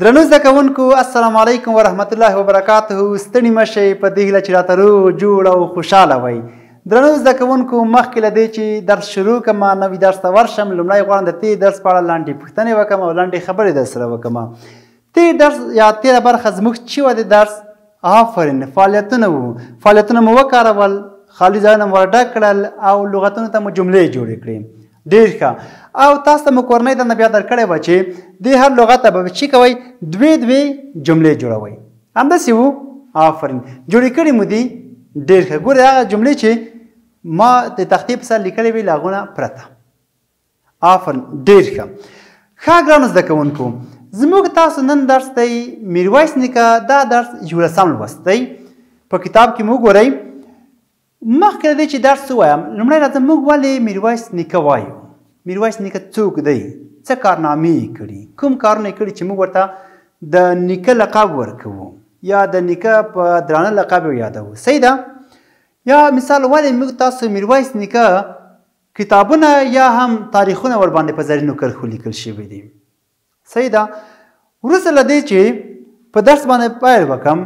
درنو زده کوونکو السلام علیکم ورحمت الله وبرکاته. ستړي مه شئ په دې هیله چې راته روغ جوړ او خوشحاله وئ. درنو زده کوونکو مخکې له دې چې درس شروع کړم نوي درس ته ورشم لومړی غواړم د تېر درس په اړه لنډې پوښتنې وکړم او لنډې خبرې درسره وکړم. تېر درس یا تېره برخه زموږ چې وه د درس آفرین فعالیتونه وو. فعالیتونه مو وکارول، خالي ځایونه مو ورډک کړل او لغتونو ته مو جملې جوړې کړې. ډېر ښه. او تاسو ته مو کورنۍ دنده بیا درکړې وه چې دې هر لغت ته به چې کوئ دوې جملې جوړوئ. همداسې وو؟ آفرین. جوړې کړې مو دي؟ ډېر ښه. ګورئ هغه جملې چې ما د تختې په سر لیکلې وې له هغو نه پرته. آفرین. ډېر ښه. ښه ګرانو زده کوونکو، زموږ تاسو نن درس دی میرویس نیکه. دا درس 11 لوست دی. په کتاب کې مو وګورئ. مخکې له دې چې درس ووایم لومړی راځه موږ ولې میرویس نیکه وایو. میرویس نیکه څوک دی؟ څه کارنامې یې کړي؟ کوم کارونه یې کړي چې موږ ورته د نیکه لقب ورکوو یا د نیکه په درانه لقب یې یادوو؟ صحیح ده؟ یا مثال ولې موږ تاسو میرویس نیکه کتابونه یا هم تاریخونه ورباندې په زرینو کرښو لیکل شوي دي؟ صحیح ده؟ وروسته له دې چې په درس باندې پیل وکړم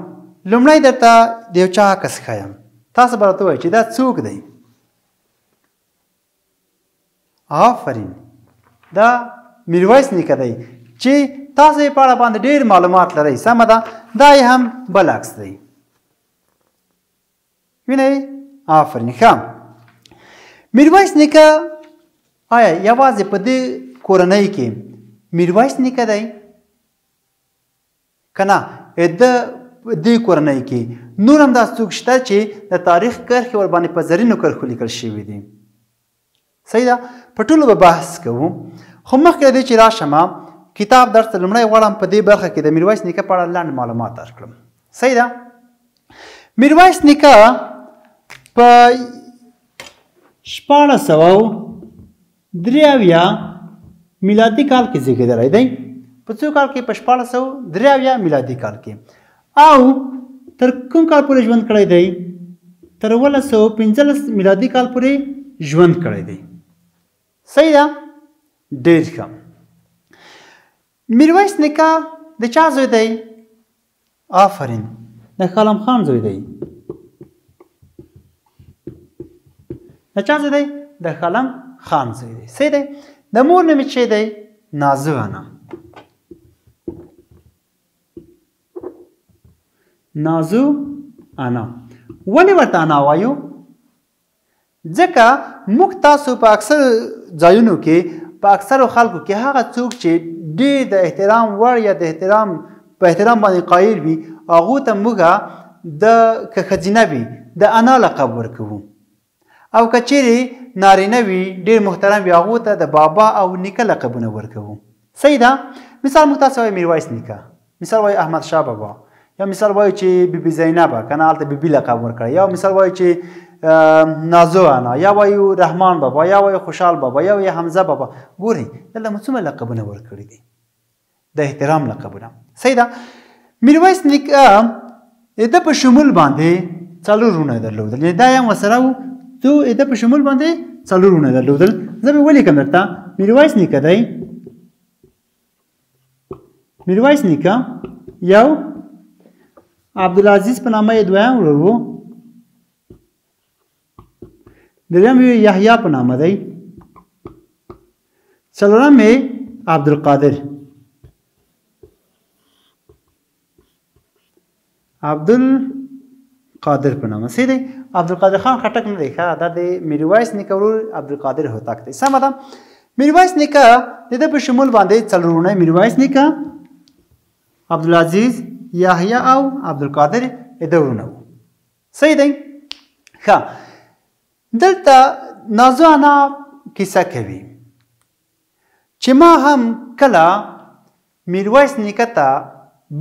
لومړی درته د یو چا عکس ښیم. تاسو به راته ووایئ چې دا څوک دی؟ آفرین. دا میرویس نیکه دی چې تاسو یې په اړه باندې ډېر معلومات لرئ. سمه ده. دا یې هم بل عکس دی. وینئ؟ آفرین. ښه. میرویس نیکه آیا یوازې په دې کورنۍ کې میرویس نیکه دی که نه د دې کورنۍ کې نور هم داسې څوک شته چې د تاریخ کرښې ورباندې په زرینو کرښو لیکل شوي دي؟ صحیح ده؟ په ټولو به بحث کوو. خو مخکې له دې چې راشم کتاب درس ته لومړی غواړم په دې برخه کې د میرویس نیکه په اړه لنډ معلومات درکړم. صحیح ده؟ میرویس نیکه په 1683 میلادي کال کې زیږېدلی دی. په څو کال کې؟ په 1683 میلادي کال کې. او تر کوم کال پورې ژوند کړی دی؟ تر 1915 میلادي کال پورې ژوند کړی دی. صحیح ده؟ ډېر ښه. میرویس نیکه د چا زوی دی؟ آفرین. د خالم خان زوی دی. د چا زوی دی؟ د خالم خان زوی دی. صحیح دی. د مور نوم یې څه دی؟ نازو انا. نازو انا. ولې ورته انا وایو؟ ځکه موږ تاسو په اکثر ځایونو کې په اکثرو خلکو کې هغه څوک چې ډېر د احترام وړ یا د احترام په احترام باندې قایل وي هغو ته موږ د که ښځینه وي د انا لقب ورکوو، او که چیرې نارینه وي ډېر محترم وي هغو ته د بابا او نیکه لقبونه ورکوو. صحیح ده؟ مثال موږ تاسو وایو میرویس نیکه، مثال وایو احمد شاه بابا، یا مثال وایو چې بیبي زینبه که نه هلته بیبي لقب ورکړی، یا مثال وایو چې نازو انا، یا وایو رحمان بابا، یا وایو خوشحال بابا، یا وایو حمزه بابا. ګورئ دلته مو څومره لقبونه ورکړي دي، د احترام لقبونه. صحیح ده؟ میرویس نیکه د په شمول باندې 4 وروڼه درلودل. یعنې دا هم ورسره وو د په شمول باندې 4 وروڼه درلودل. زه به ولیکم درته. میرویس نیکه دی. میرویس نیکه یو عبدالعزیز په نامه یې دویم ورور و. دریم یې یحیی په نامه دی. څلورم یې عبدالقادر. عبدالقادر په نامه. صحیح دی؟ عبدالقادر خان خټک نه دی. ښه، دا د میرویس نیکه ورور عبدالقادر هوتک دی. سمه ده؟ میرویس نیکه د ده په شمول باندې 4 وروڼه میرویس نیکه، عبدالعزیز، یحیی او عبدالقادر د وروڼه وو. صحیح دی؟ ښه. دلته نازو انا کیسه کوي چې ما هم کله میرویس نیکه ته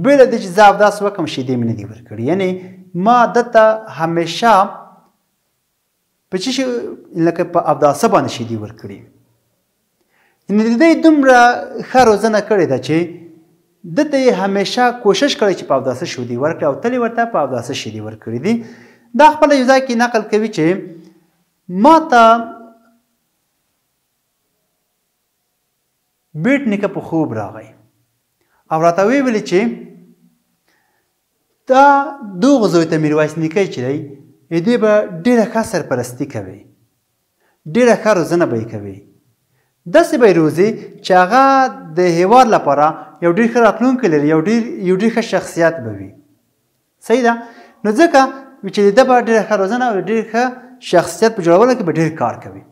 بې له دې چې زه اودس وکړم شیدې مې نه دي ورکړي. یعنې ما ده ته همیشه په څه شي لکه په اوداسه باندې شیدې ورکړي. یعنې د دې دومره ښه روزنه کړې ده چې ده ته یې همیشه کوشش کړی چې په اوداسه شیدې ورکړي او تل یې ورته په اوداسه شیدې ورکړي دي. دا خپله یو ځای کې نقل کوي چې ما ته بیټ نیکه په خوب راغی او راته ویې ویلې چې دا دغه زوی ته میرویس نیکه چې دی دې به ډېره ښه سرپرستي کوي، ډېره ښه روزنه به یې کوي، داسې به یې روزي چې هغه د هېواد لپاره یو ډېر ښه راتلونکی لري، یو ډېر ښه شخصیت به وي. صحیح ده؟ نو ځکه چې د ده به ډېره ښه روزنه او ډېر ښه شخصیت په جوړولو کې به ډېر کار کوي.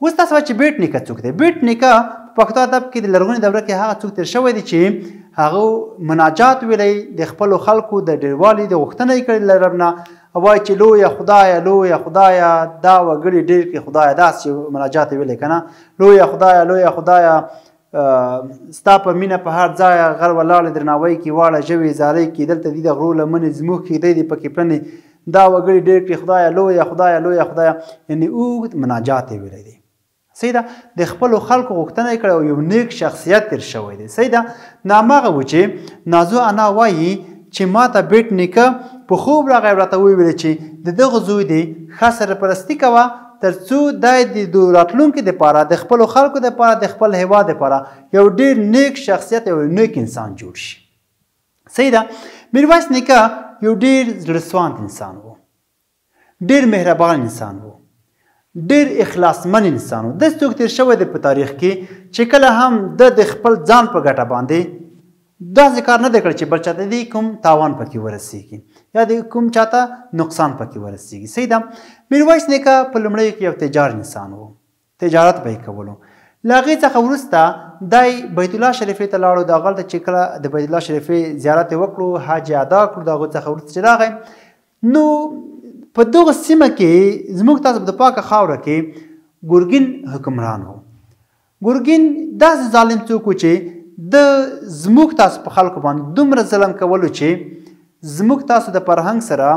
اوس تاسو وایئ چې بیټ نیکه څوک دی؟ بیټ نیکه په پښتو ادب کې د لرغونې دوره کې هغه څوک تېر شوی دی چې هغه مناجات ویلی، د خپلو خلکو د ډېروالي د غوښتنه یې کړې له رب نه، وایي چې لویه خدایه لویه خدایه دا وګړي ډېر کړي خدایه، داسې مناجات یې ویلی که نه، لویه خدایه لویه خدایه ستا په مینه په هر ځایه غر ولاړې درناوی کې واړه ژوې زارۍ کې دلته دي د غرو لمنې زموږ کښېږدی دي پکې پلنې دا وګړي ډېر کړي خدایه لویه خدایه لویه خدایه، یعنې اوږد مناجات یې ویلی دی. صحیح ده؟ د خپلو خلکو غوښتنه یې کړې او یو نیک شخصیت تېر شوی دی. صحیح ده؟ نو هماغه و چې نازو انا وایي چې ما ته بیټ نیکه په خوب راغی او راته وویل چې د دغه زوی دی ښه سرپرستي کوه تر څو دی د راتلونکي دپاره د خپلو خلکو دپاره د خپل هېواد دپاره یو ډېر نیک شخصیت یو نیک انسان جوړ شي. صحیح ده؟ میرویس نیکه یو ډېر زړهسواند انسان و، ډېر مهربان انسان و، ډېر اخلاصمن انسان و. داسې څوک تېر شوی دی په تاریخ کې چې کله هم د خپل ځان په ګټه باندې داسې کار نه دی کړی چې بل چاته د کوم تاوان پکې ورسېږي یا د کوم چاته نقصان پکې ورسېږي. صحیح ده؟ میرویس نیکه په لومړیو کې یو تجار انسان و، تجارت به یې کولو. له هغې څخه وروسته دی بیت الله شریفې ته لاړو. د هغلته چې کله د بیت الله شریفې زیارت یې وکړو، حج یې ادا کړو، د هغو څخه وروسته چې راغی نو په دغه سیمه کې زموږ تاسو د پاکه خاوره کې ګرګین حکمران و. ګرګین داسې ظالم څوک و چې د زموږ تاسو په خلکو باندې دومره ظلم کولو چې زموږ تاسو د فرهنګ سره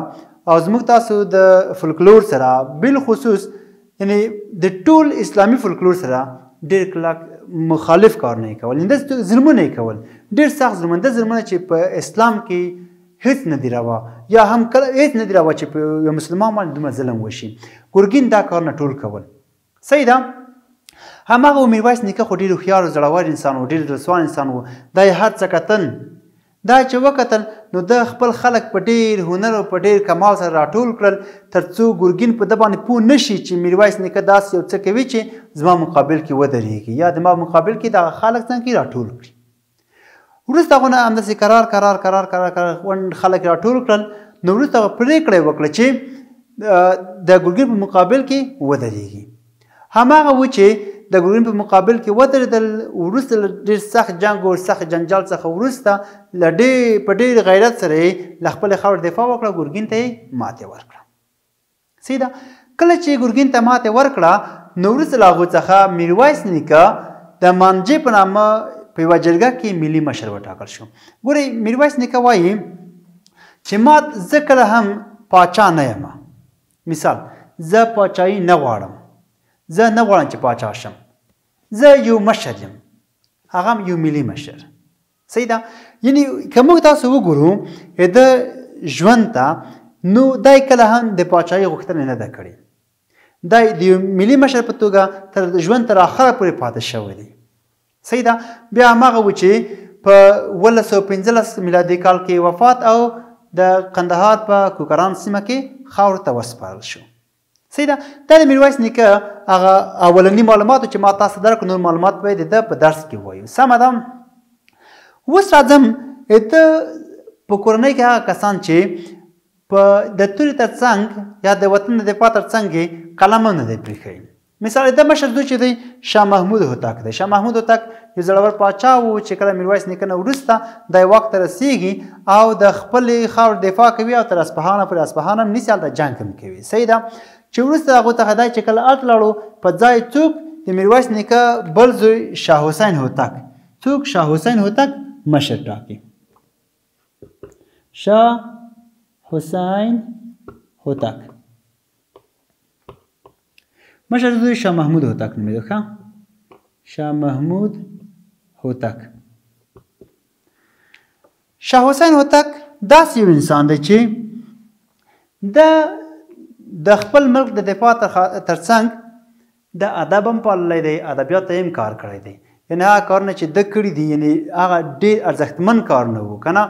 او زموږ تاسو د فولکلور سره بالخصوص یعنی د ټول اسلامي فولکلور سره ډېر کلک مخالف کارونه یې کول، یعنې داسې ظلمونه یې کول، ډېر سخت ظلمونه، دا ظلمونه چې په اسلام کې هیڅ نه دی روا یا هم کله هیڅ نه دی روا چې په یو مسلمان باندې دومره ظلم وشي. ګرګین دا کارونه ټول کول. صحیح ده؟ هماغه میرویس نیکه خو ډېر هوښیار او زړور انسان و، ډېر زړهسوان انسان و. دا یې هر څه کتل، دا چې وکتل نو د خپل خلک په ډېر هنر او په ډېر کمال سره راټول کړل تر څو ګرګین په ده باندې پوه نه شي چې میرویس نیکه داسې یو څه کوي چې زما مقابل کې ودرېږي یا زما مقابل کې دغه خلک څنګه راټول کړي. وروسته هغه نه همداسې کرار خلک راټول کړل. نو وروسته هغه پرېکړه یې وکړه چې د ګرګین په مقابل کې ودرېږي. هماغه و چې د ګرګین په مقابل کې ودرېدل. وروسته له ډېر سخت جنګ او سخت جنجال څخه وروسته په ډېر غیرت سره یې له خپلې خاورې دفاع وکړه، ګرګین ته یې ماتې ورکړه. صحیح ده؟ کله چې ګرګین ته ماتې ورکړه نو وروسته له هغو څخه میرویس نیکه د مانجې په نامه په یوه جرګه کې ملي مشر وټاکل شو. ګورئ میرویس نیکه وایي چې ما زه کله هم پاچا نه یم. مثال زه پاچایي نه غواړم، زه نه غواړم چې پاچا شم، زه یو مشر یم، هغه هم یو ملي مشر. صحیح ده؟ یعنې که موږ تاسو وګورو د ژوند ته نو دی کله هم د پاچایي غوښتنه نه ده کړې. دی د یو ملي مشر په توګه تر ژوند تر آخره پورې پاتې شوی دی. صحیح ده؟ بیا هماغه و چې په 1915 میلادي کال کې وفات او د قندهار په کوکران سیمه کې خاورو ته وسپارل شو. صحیح ده؟ دا د میرویس نیکه هغه اولني معلوماتو چې ما تاسو درکړو، نور معلومات به د ده په درس کې ووایو. سمه ده؟ اوس راځم د په کورنۍ کې هغه کسان چې په د تورې تر څنګ یا د وطن د دفاع تر څنګ یې قلم هم نه دی پرېښی. مثال د مشر زوی چې دی شاه محمود هوتک دی. شاه محمود هوتک یو زړور پاچا و چې کله میرویس نیکه نه وروسته دی واک ته رسېږي او د خپلې خاورې دفاع کوي او تر اصفهانه پورې اصفهان هم نیسي، هلته جنګ هم کوي. صحیح ده؟ چې وروسته هغو څخه دی چې کله هلته لاړو په ځای څوک د میرویس نیکه بل زوی شاه حسین هوتک، څوک شاه حسین هوتک مشر ټاکي. شاه حسین هوتک مشر زوی شاه محمود هوتک نومېده. ښه، شاه محمود هوتک. شاه حسین هوتک داسې یو انسان دی چې د خپل ملک د دفاع تر څنګ د ادب هم پاللی دی، ادبیات ته هم کار کړی دی. یعنې هغه کارونه چې ده کړي دي یعنې هغه ډېر ارزښتمن کارونه وو که نه.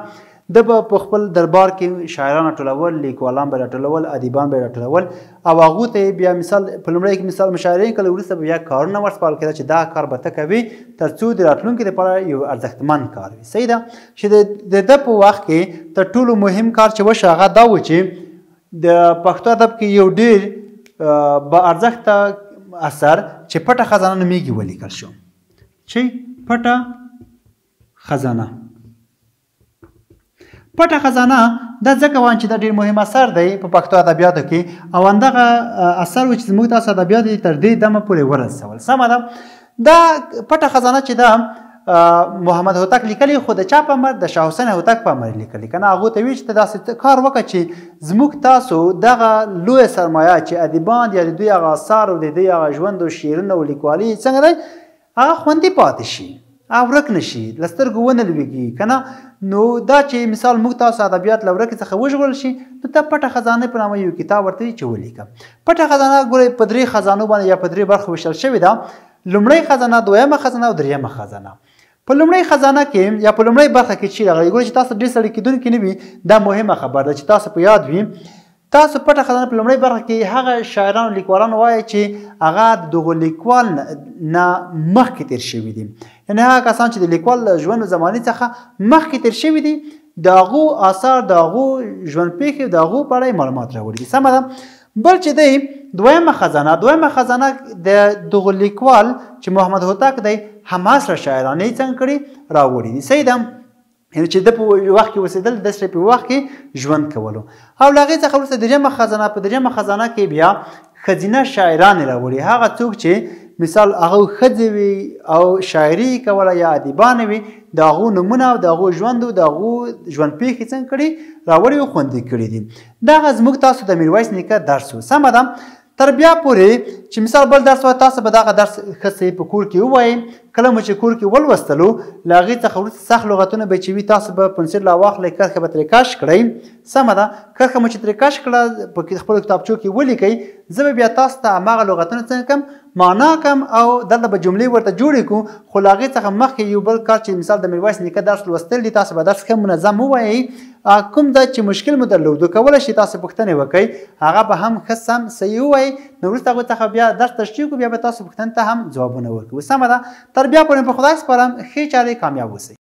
ده به په خپل دربار کې شاعران راټولول، لیکوالان به راټولول، ادیبان به راټولول او هغو ته یې بیا مثال په لومړی کې مثال مشاعرې کله وروسته به بیا کارونه ورسپارل کېده چې دا کار به ته کوې تر څو د راتلونکي دپاره یو ارزښتمن کار وي. صحیح ده چې د ده په وخت کې تر ټولو مهم کار چې وشو هغه دا و چې د پښتو ادب کې یو ډېر با ارزښته اثر چې پټه خزانه نومیږي ولیکل شو. چې پټه خزانه پټه خزانه دا ځکه وایم چې دا ډېر مهم اثر دی په پښتو ادبیاتو کې او همدغه اثر و چې زموږ تاسو ادبیات یې تر دې دمه پورې ورسول. سمه ده. دا پټه خزانه چې ده محمد هوتک لیکلي خو د چا په امر د شاه حسین هوتک په امر لیکلي که نه. هغو ته ویل چې ته داسې کار وکړه چې زموږ تاسو دغه لویه سرمایه چې ادیبان یا د دوی هغه اثار او د دوی هغه ژوند او شعرونه او لیکوالي څنګه دی هغه خوندي پاتې شي او ورک نه شي، له سترګو ونه لوېږي که نه. نو دا چې مثال موږ تاسو ادبیات له ورکې څخه وژغورل شي نو ته پټه خزانه په نامه یو کتاب ورته وي چې ولیکه. پټه خزانه ګورئ په درې خزانو باندې یا په درې برخو ویشل شوې ده. لومړۍ خزانه، دویمه خزانه او دریمه خزانه. په لومړۍ خزانه کې یا په لومړۍ برخه کې چې راغلی ګورئ چې تاسو ډېر سړي کېدونکي نه وي دا مهمه خبره ده چې تاسو په یاد وي. تاسو پټه خزانه په لومړۍ برخه کې هغه شاعران او لیکوالان وایي چې هغه د دغو لیکوال نه مخکې تېر شوي دي، یعنې هغه کسان چې د لیکوال له ژوند او زمانې څخه مخکې تېر شوي دي د هغو آثار، د هغو ژوند پېښې، د هغو په اړه معلومات راوړي دي. سمه ده. بل چې دی دویمه خزانه د دغو لیکوال چې محمد هوتک دی هماس را شاعران یې څنګه کړي راوړي دي. صحیح ده. یعنې چې ده په وخت کې اوسېدل، د سره په وخت کې ژوند کولو. او له هغې څخه وروسته دریمه خزانه، په دریمه خزانه کې بیا ښځینه شاعران یې راوړي. هغه څوک چې مثال هغه ښځې وي او شاعري کوله یا ادیبان وي د هغو نومونه او د هغو ژوند او د هغو ژوند پېښې څنګه کړي راوړي او خوندي کړي دي. دغه زموږ تاسو د میرویس نیکه درس و. سمه ده. تر بیا پورې چې مثال بل درس وایي تاسو به دغه درس ښه صحیح په کور کې ووایئ. کله مو چې کور کې ولوستلو له هغې څخه وروسته سخت لغتونه به چې وي تاسو به پنسل راواخلئ، کرښه به ترې کش کړئ. سمه ده. کرښه مو چې ترې کش کړه په خپلو کتابچو کې ولیکئ. زه به بیا تاسو ته هماغه لغتونه څنګه کم معنا کم او دلته به جملې ورته جوړې کړو. خو له هغې څخه مخکې یو بل کار چې مثال د میرویس نیکه درس لوستل دي تاسو به درس ښه منظم ووایئ. کوم ځای چې مشکل مو درلودو کولی شئ تاسو پوښتنې وکئ، هغه به هم ښه سم صحیح ووایئ. نو وروسته هغوی څخه بیا درس تشریح کړو، بیا به تاسو پوښتنې ته هم ځوابونه ورکړو. سمه ده. تر بیا پورې په خدای سپارم. ښې چارې کامیاب اوسئ.